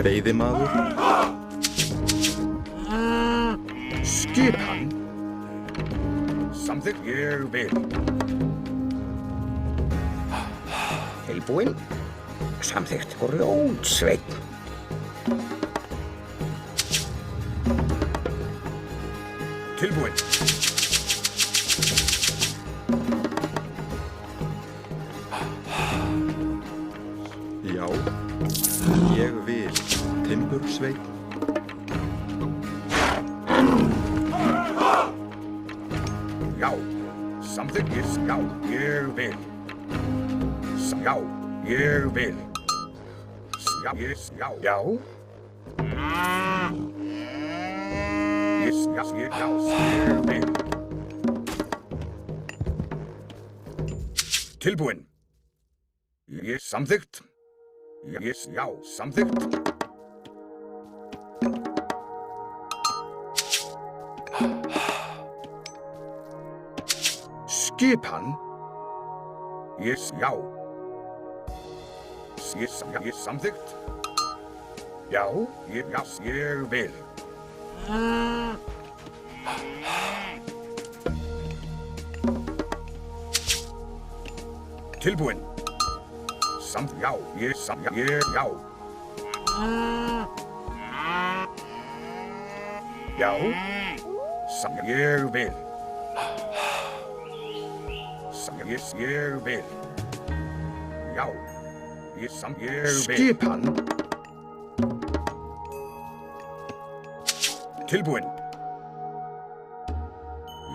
Veiðimaður. Skipan. Samþykkt. Ég vil. Tilbúinn. Samþykkt. Grjótsveinn. Tilbúinn. Já, ég vil. Timbursveinn. Já, samþykkt. Já, ég vil. Já, ég vil. Já, já. Já. Ég vil. Tilbúinn. Ég samþykkt. Já, samþykkt. Skipan. Já. Ég samþykkt. Já, ég vil. Tilbúinn. Já, já. Já, ég vil. Ég vil. Já, ég vil. Skipan. Tilbúinn.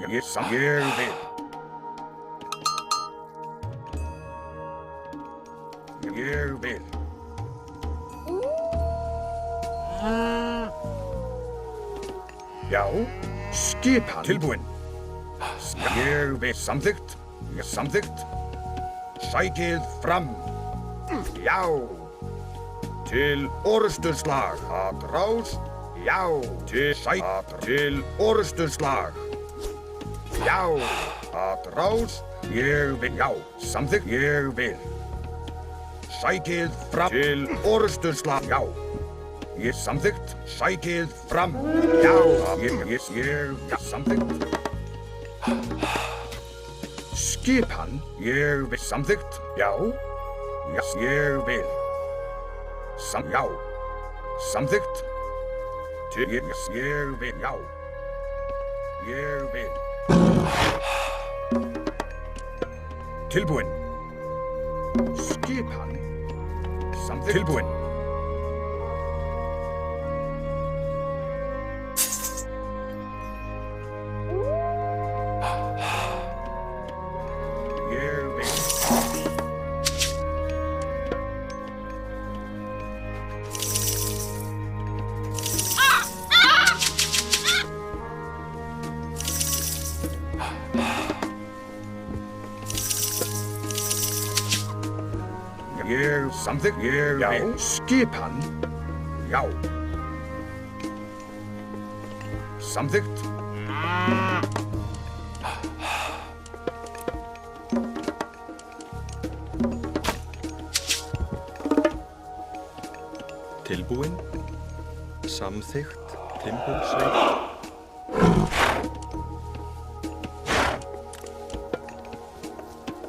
Ég vil. Ég vil. Já, skipan. Tilbúinn. Ég vil. Samþykkt. Samþykkt. Sækið fram. Já. Til orrustuslag. Atrás. Já. Til orrustuslag. Já. Atrás. Ég vil. Já. Samþykkt. Ég vil. Sækið fram. Til orrustuslag. Já. Ég samþykkt. Sækið fram. Já. Ég samþykkt. Skipan. Ég vil. Samþykkt. Já. Ég vil. Já. Samþykkt. Ég vil. Já. Ég vil. Tilbúinn. Skipan. Samþykkt. Tilbúinn. Ég vil. Ég samþykkt. Ég vil. Skipan. Já. Samþykkt. Tilbúinn. Samþykkt. Timbursveinn.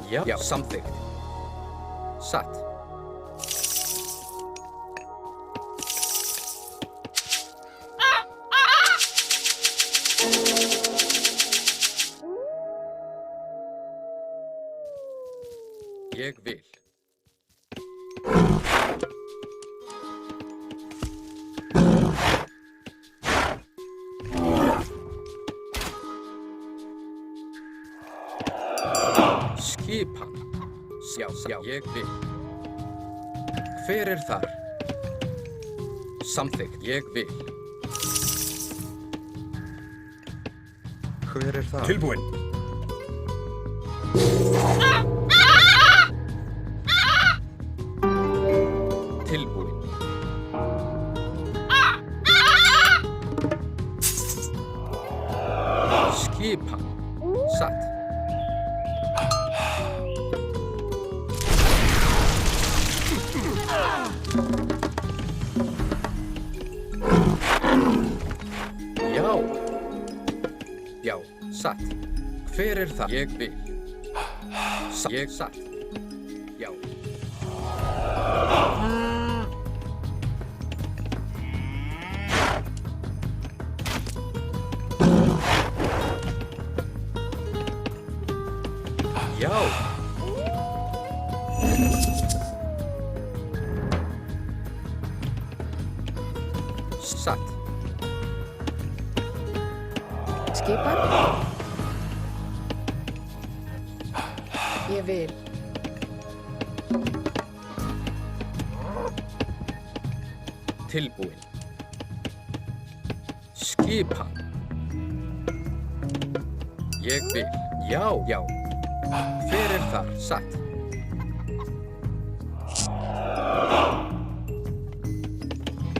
Já, samþykkt. Satt. Ég vil. Skipan. Já, ég vil. Hver þar? Samþykkt. Ég vil. Hver þar? Tilbúinn. Tilbúinn. Skipan. Satt. Satt. Hver er það? Ég vil. Ég satt. Já. Já. Satt. Skipan? Ég vil. Tilbúin. Skipan. Ég vil. Já, já. Hver er þar? Satt.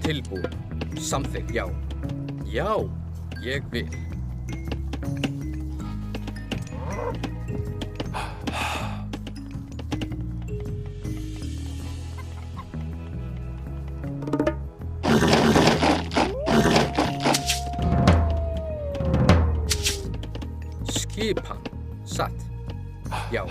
Tilbúin. Samþykkt. Já. Já, ég vil. Skipan. Satt. Já.